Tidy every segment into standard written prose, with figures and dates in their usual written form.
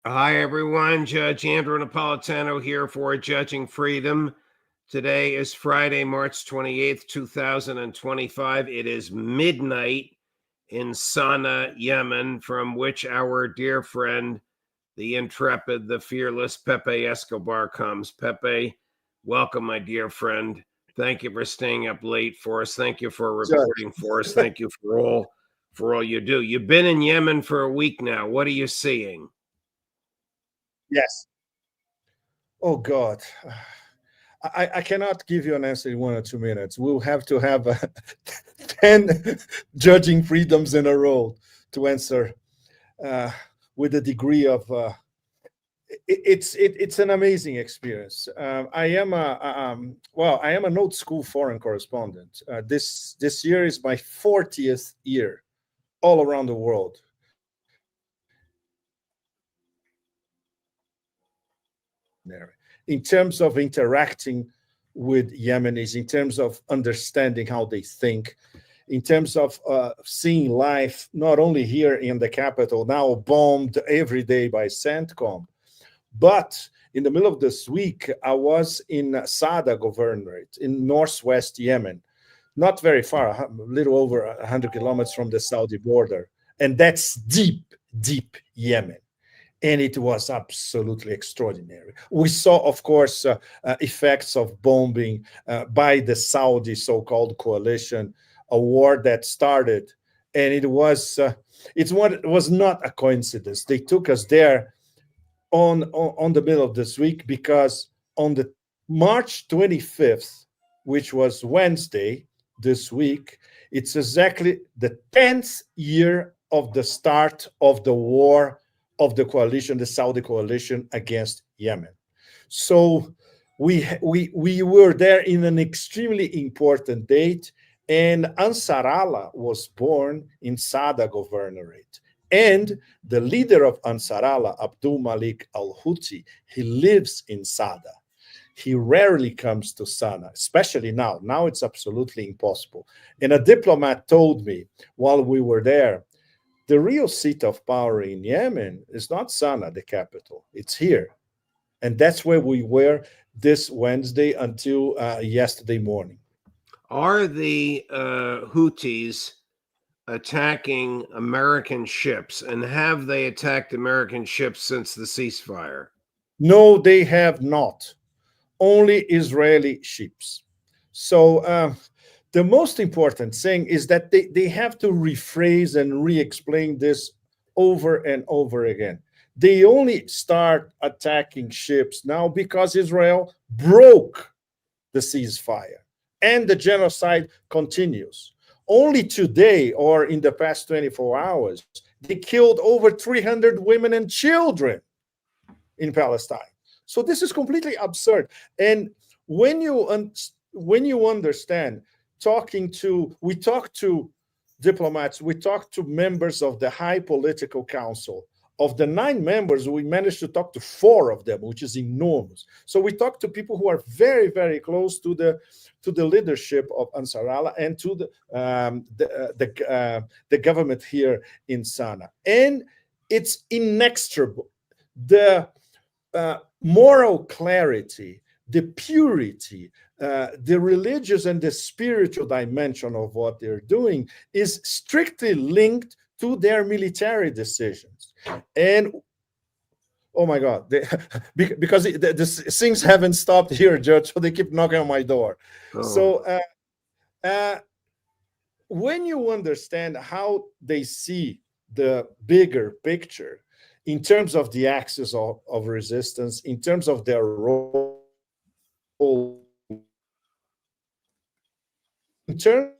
Hi, everyone. Judge Andrew Napolitano here for Judging Freedom. Today is Friday, March 28th, 2025. It is midnight in Sana'a, Yemen, from which our dear friend, the intrepid, the fearless Pepe Escobar comes. Pepe, welcome, my dear friend. Thank you for staying up late for us. Thank you for Judge. reporting for us. Thank you for all you do. You've been in Yemen for a week now. What are you seeing? Yes. Oh God. I cannot give you an answer in 1 or 2 minutes. We'll have to have 10 judging freedoms in a row to answer uh, with a degree of it's an amazing experience. I am an old school foreign correspondent. This year is my 40th year all around the world. In terms of interacting with Yemenis, in terms of understanding how they think, in terms of seeing life, not only here in the capital, now bombed every day by CENTCOM, but in the middle of this week, I was in Sada Governorate in northwest Yemen, not very far, a little over 100 kilometers from the Saudi border. And that's deep, deep Yemen, and it was absolutely extraordinary. We saw, of course, effects of bombing by the Saudi so-called coalition, a war that started, and it was not a coincidence. They took us there on the middle of this week because on the March 25th, which was Wednesday this week, it's exactly the 10th year of the start of the war of the coalition, the Saudi coalition against Yemen. So we were there in an extremely important date, and Ansar Allah was born in Sada Governorate. And the leader of Ansar Allah, Abdul Malik al Houthi, he lives in Sada. He rarely comes to Sana'a, especially now. Now it's absolutely impossible. And a diplomat told me while we were there, the real seat of power in Yemen is not Sana'a, the capital. It's here. And that's where we were this Wednesday until yesterday morning. Are the Houthis attacking American ships, and have they attacked American ships since the ceasefire? No, they have not. Only Israeli ships. So the most important thing is that they have to rephrase and re-explain this over and over again. They only start attacking ships now because Israel broke the ceasefire and the genocide continues. Only today, or in the past 24 hours, they killed over 300 women and children in Palestine. So this is completely absurd. And when you understand, we talk to diplomats, we talk to members of the High Political Council. Of the 9 members, we managed to talk to 4 of them, which is enormous. So we talk to people who are very, very close to the leadership of Ansar Allah and to the government here in Sana'a, and it's inexorable. The moral clarity, the purity, the religious and the spiritual dimension of what they're doing is strictly linked to their military decisions. And oh my God, because the things haven't stopped here, Judge, so they keep knocking on my door. Oh. So when you understand how they see the bigger picture, in terms of the axis of resistance, in terms of their role, in terms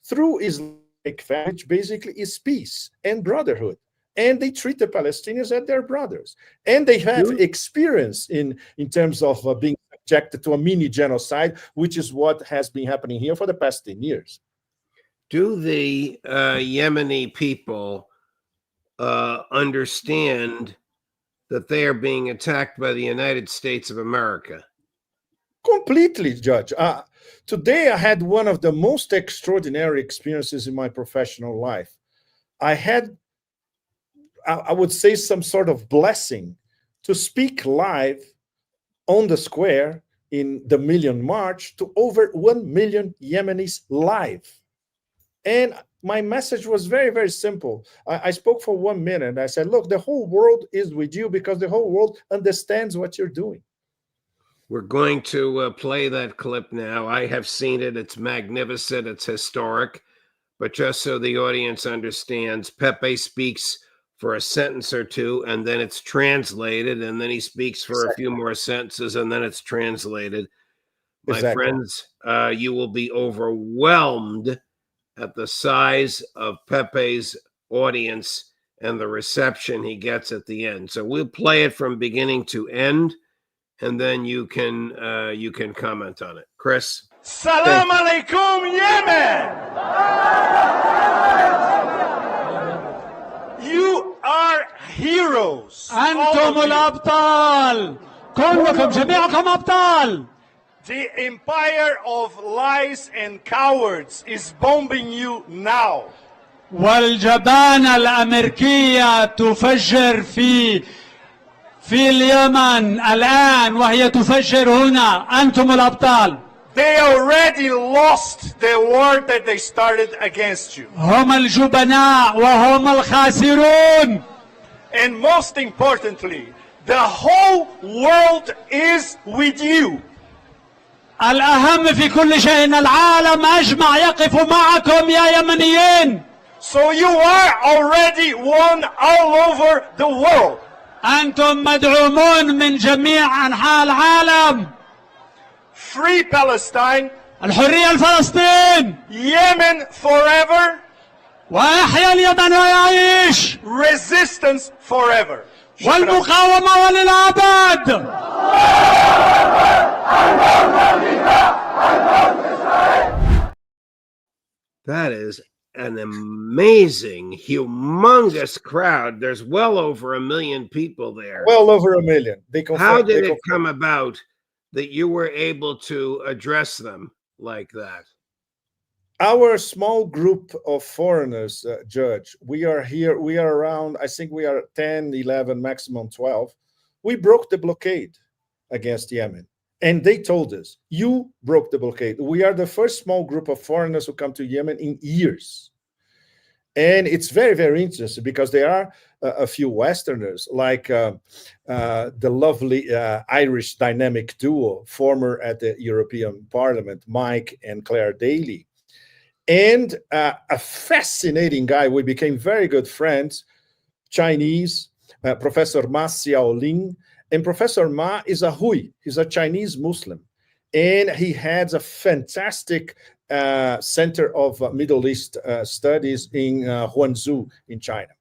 through Islamic family, which basically is peace and brotherhood. And they treat the Palestinians as their brothers. And they have experience in terms of being subjected to a mini genocide, which is what has been happening here for the past 10 years. Do the Yemeni people understand that they are being attacked by the United States of America? Completely, Judge. Today, I had one of the most extraordinary experiences in my professional life. I had I would say, some sort of blessing to speak live on the square in the Million March to over 1 million Yemenis live. And my message was very, very simple. I spoke for 1 minute. I said, look, the whole world is with you because the whole world understands what you're doing. We're going to play that clip now. I have seen it. It's magnificent. It's historic. But just so the audience understands, Pepe speaks for a sentence or two, and then it's translated, and then he speaks for a few more sentences, and then it's translated. My friends, you will be overwhelmed at the size of Pepe's audience and the reception he gets at the end. So we'll play it from beginning to end, and then you can comment on it. Chris. Salam alaikum, Yemen! You are heroes. أنتم الأبطال. كلكم جميعكم أبطال. The empire of lies and cowards is bombing you now. والجبانة الأمريكية تفجر في اليمن الآن وهي تفجر هنا. أنتم الأبطال. They already lost the war that they started against you. هم الجبناء وهم الخاسرون. And most importantly, the whole world is with you. الأهم في كل شيء أن العالم أجمع يقف معكم يا يمنيين. So you are already won all over the world. أنتم مدعومون من جميع أنحاء العالم. Free Palestine. الحرية لفلسطين. Yemen forever. ويحيى اليمن ويعيش. Resistance forever. والمقاومة وللأبد. That is an amazing, humongous crowd. There's well over 1 million people there. Well over 1 million. How did it come about that you were able to address them like that? Our small group of foreigners, Judge, we are here, we are around, I think we are 10, 11, maximum 12. We broke the blockade against Yemen. And they told us, you broke the blockade. We are the first small group of foreigners who come to Yemen in years. And it's very, very interesting because there are a few Westerners, like the lovely Irish dynamic duo, former at the European Parliament, Mike and Claire Daly. And a fascinating guy, we became very good friends, Chinese, Professor Ma Xiaoling. And Professor Ma is a Hui, he's a Chinese Muslim. And he has a fantastic Center of Middle East Studies in Huangzhou in China.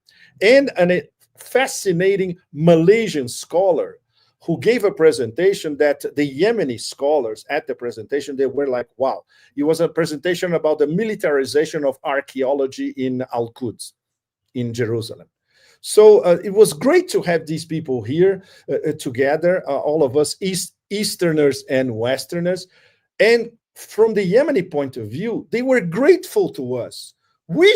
And a fascinating Malaysian scholar who gave a presentation that the Yemeni scholars at the presentation, they were like, wow. It was a presentation about the militarization of archaeology in Al-Quds in Jerusalem. So it was great to have these people here together, all of us Easterners and Westerners. And from the Yemeni point of view, they were grateful to us. I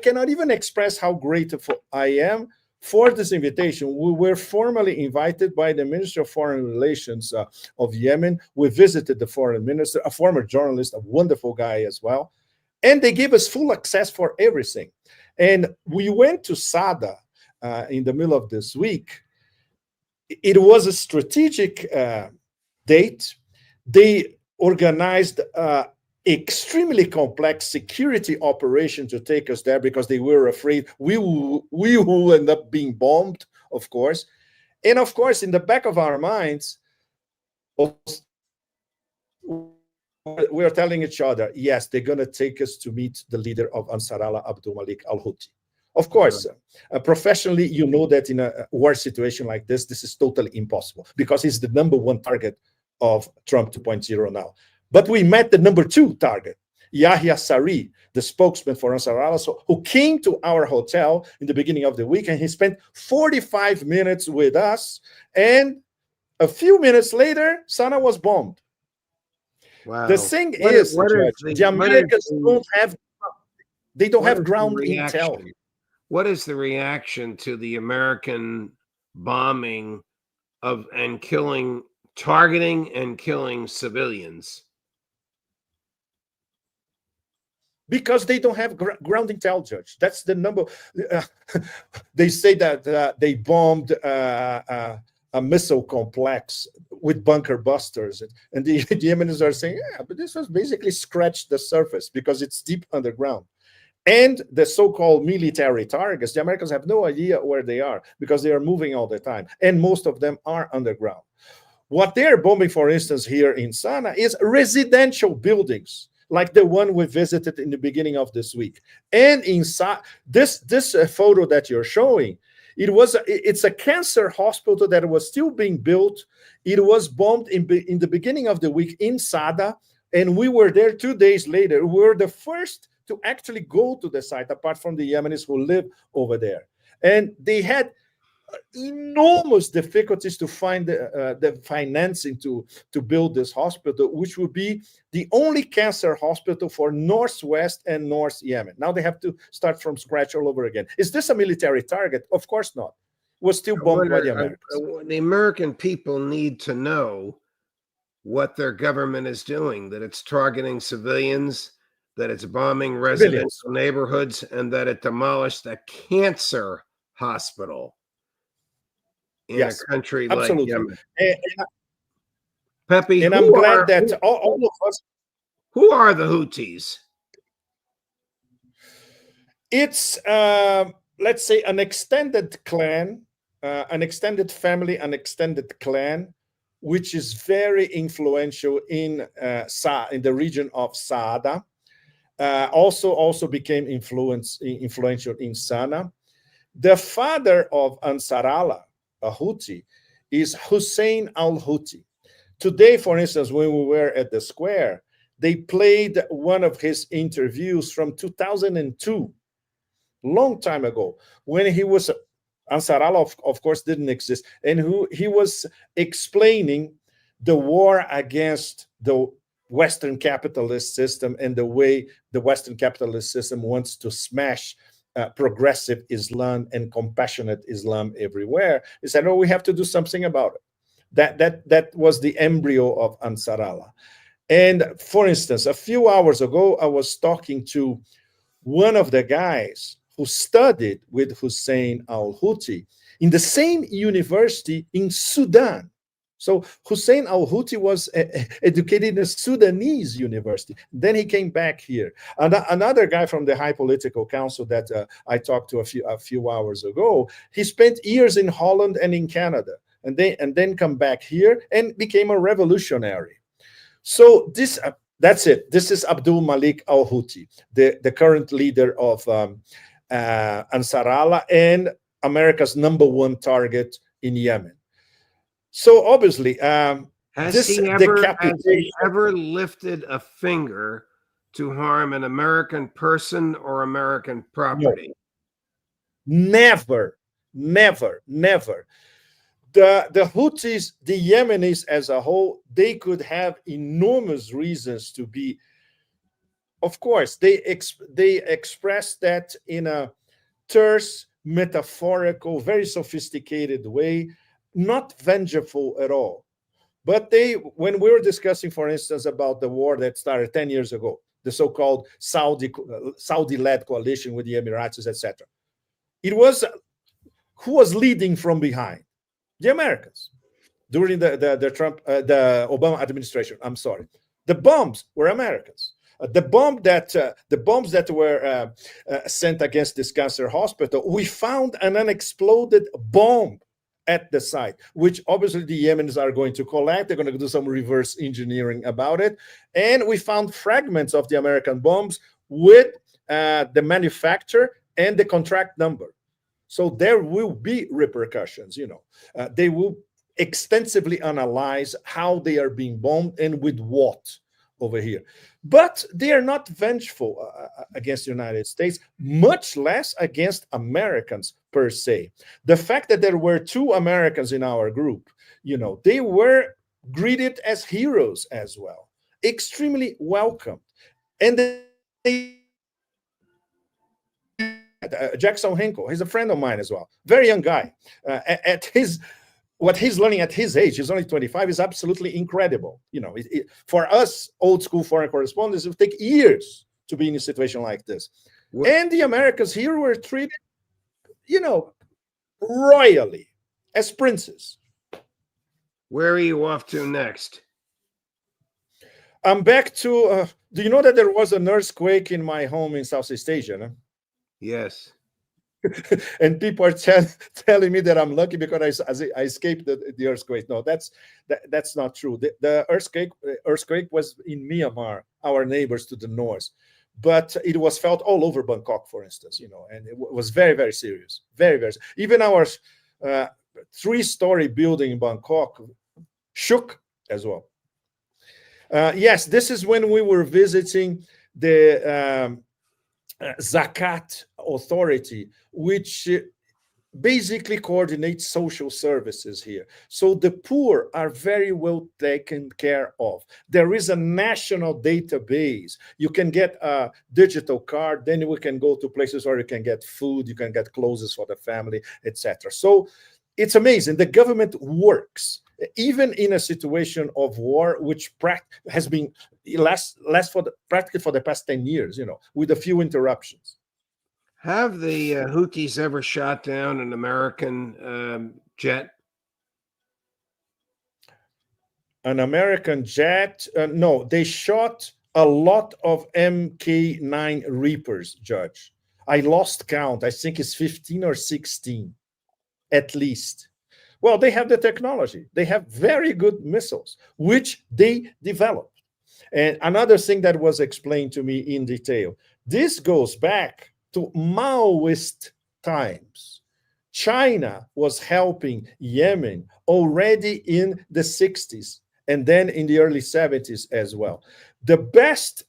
cannot even express how grateful I am for this invitation. We were formally invited by the Minister of Foreign Relations of Yemen. We visited the foreign minister, a former journalist, a wonderful guy as well. And they gave us full access for everything. And we went to Sada in the middle of this week. It was a strategic date. They organized extremely complex security operation to take us there because they were afraid we will end up being bombed, of course. And of course, in the back of our minds, we are telling each other, yes, they're going to take us to meet the leader of Ansar Allah, Abdul Malik al-Houthi. Of course, professionally, you know that in a war situation like this is totally impossible because he's the #1 target of Trump 2.0 now. But we met the #2 target, Yahya Sari, the spokesman for Ansar Allah, who came to our hotel in the beginning of the week, and he spent 45 minutes with us. And a few minutes later, Sana'a was bombed. Wow. The thing is, the Americans don't have ground intel. what is the reaction to the American bombing of and targeting and killing civilians? Because they don't have ground intelligence. That's the number. They say that they bombed a missile complex with bunker busters, and the Yemenis are saying, yeah, but this was basically scratched the surface because it's deep underground. And the so-called military targets, the Americans have no idea where they are because they are moving all the time, and most of them are underground. What they're bombing, for instance, here in Sana is residential buildings, like the one we visited in the beginning of this week. And inside this photo that you're showing, it's a cancer hospital that was still being built. It was bombed in the beginning of the week in Sada, and we were there 2 days later. We were the first to actually go to the site, apart from the Yemenis who live over there. And they had enormous difficulties to find the financing to build this hospital, which would be the only cancer hospital for Northwest and North Yemen. Now they have to start from scratch all over again. Is this a military target? Of course not. It was still bombed by the Americans. The American people need to know what their government is doing, that it's targeting civilians, that it's bombing residential neighborhoods, and that it demolished a cancer hospital in a country like Yemen. Pepe, and I'm glad that all of us. Who are the Houthis? It's let's say an extended clan, an extended family, an extended clan, which is very influential in the region of Saada. Also became influential in Sana. The father of Ansar Allah, a Houthi, is Hussein al-Houthi. Today, for instance, when we were at the square, they played one of his interviews from 2002, long time ago, when he was, Ansar Allah, of course, didn't exist, and he was explaining the war against the Western capitalist system and the way the Western capitalist system wants to smash progressive Islam and compassionate Islam everywhere. He said, "Oh, we have to do something about it." That was the embryo of Ansar Allah. And for instance, a few hours ago, I was talking to one of the guys who studied with Hussein al-Houthi in the same university in Sudan. So Hussein al-Houthi was educated in a Sudanese university. Then he came back here. Another guy from the High Political Council that I talked to a few hours ago, he spent years in Holland and in Canada, and then come back here and became a revolutionary. So that's it. This is Abdul Malik al-Houthi, the current leader of Ansar Allah and America's #1 target in Yemen. So obviously, has he ever lifted a finger to harm an American person or American property? No. Never. The Houthis, the Yemenis as a whole, they could have enormous reasons to be. Of course, they express that in a terse, metaphorical, very sophisticated way. Not vengeful at all. But when we were discussing, for instance, about the war that started 10 years ago, the so-called Saudi-led coalition with the Emiratis, etc., it was who was leading from behind? The Americans during the Obama administration. I'm sorry, the bombs were Americans. The bombs that were sent against this cancer hospital, we found an unexploded bomb at the site, which obviously the Yemenis are going to collect. They're going to do some reverse engineering about it. And we found fragments of the American bombs with the manufacturer and the contract number. So there will be repercussions, they will extensively analyze how they are being bombed and with what over here. But they are not vengeful against the United States, much less against Americans per se. The fact that there were 2 Americans in our group, they were greeted as heroes as well, extremely welcomed. And they Jackson Hinkle. He's a friend of mine as well. Very young guy. What he's learning at his age, he's only 25, is absolutely incredible. For us old school foreign correspondents, it would take years to be in a situation like this. And the Americans here were treated, royally, as princes. Where are you off to next? I'm back to, do you know that there was an earthquake in my home in Southeast Asia? No? Yes. And people are telling me that I'm lucky because I escaped the earthquake. No, that's not true. The earthquake was in Myanmar, our neighbors to the north, but it was felt all over Bangkok, for instance. And it was very, very serious, very, very. Even our 3-story building in Bangkok shook as well. Yes, this is when we were visiting the Zakat authority, which basically coordinates social services here. So the poor are very well taken care of. There is a national database. You can get a digital card, then we can go to places where you can get food, you can get clothes for the family, etc. So it's amazing. The government works, even in a situation of war, which has been practically for the past 10 years, with a few interruptions. Have the Houthis ever shot down an American jet? An American jet? No, they shot a lot of Mk9 Reapers, Judge. I lost count. I think it's 15 or 16, at least. Well, they have the technology. They have very good missiles, which they developed. And another thing that was explained to me in detail, this goes back to Maoist times. China was helping Yemen already in the 60s and then in the early 70s as well. The best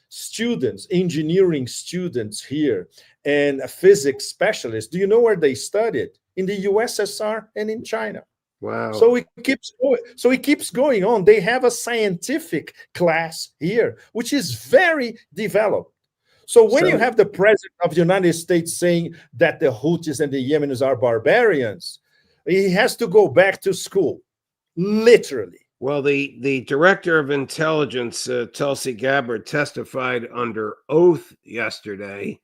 students, engineering students here and physics specialists, do you know where they studied? In the USSR and in China. Wow. So it keeps going on. They have a scientific class here, which is very developed. So when you have the president of the United States saying that the Houthis and the Yemenis are barbarians, he has to go back to school, literally. Well, the director of intelligence, Tulsi Gabbard, testified under oath yesterday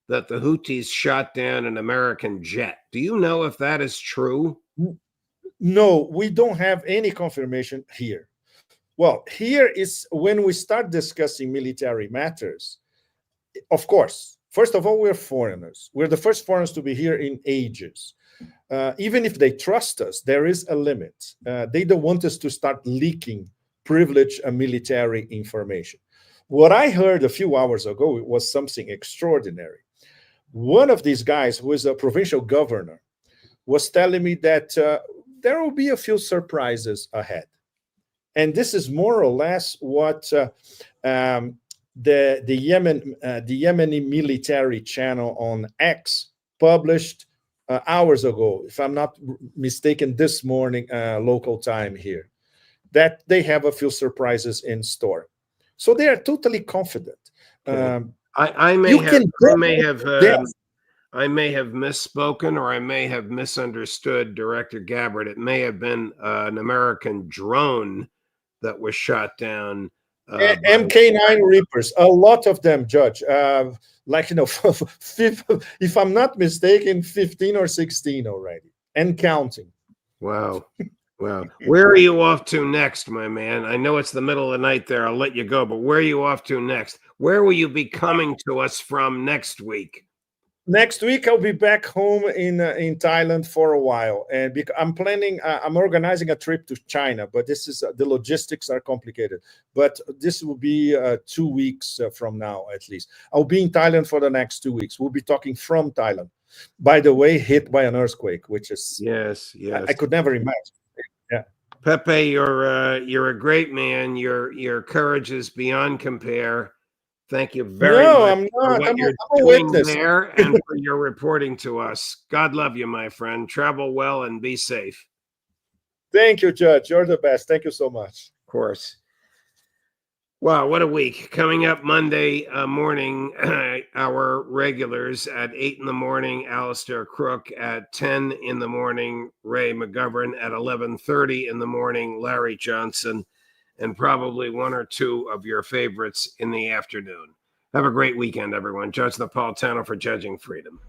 that the Houthis shot down an American jet. Do you know if that is true? No, we don't have any confirmation here. Well, here is when we start discussing military matters. Of course, first of all, we're foreigners. We're the first foreigners to be here in ages. Even if they trust us, there is a limit. They don't want us to start leaking privileged military information. What I heard a few hours ago was something extraordinary. One of these guys, who is a provincial governor, was telling me that there will be a few surprises ahead. And this is more or less what the Yemeni military channel on X published hours ago, if I'm not mistaken, this morning, local time here, that they have a few surprises in store. So they are totally confident. Okay. I may have misspoken, or I may have misunderstood Director Gabbard. It may have been an American drone that was shot down. Mk9 Reapers, a lot of them, Judge. If I'm not mistaken, 15 or 16 already, and counting. Wow. Wow. Where are you off to next, my man? I know it's the middle of the night there. I'll let you go, but where are you off to next? Where will you be coming to us from next week? Next week, I'll be back home in Thailand for a while. And I'm planning, I'm organizing a trip to China, but the logistics are complicated. But this will be 2 weeks from now, at least. I'll be in Thailand for the next 2 weeks. We'll be talking from Thailand. By the way, hit by an earthquake, which is... Yes. I could never imagine. Yeah. Pepe, you're a great man. Your courage is beyond compare. Thank you very much I'm not. for what I'm you're a doing witness there and for your reporting to us. God love you, my friend. Travel well and be safe. Thank you, Judge. You're the best. Thank you so much. Of course. Wow, what a week. Coming up Monday morning, our regulars at 8 in the morning, Alistair Crook; at 10 in the morning, Ray McGovern; at 11:30 in the morning, Larry Johnson; and probably one or two of your favorites in the afternoon. Have a great weekend, everyone. Judge Napolitano for Judging Freedom.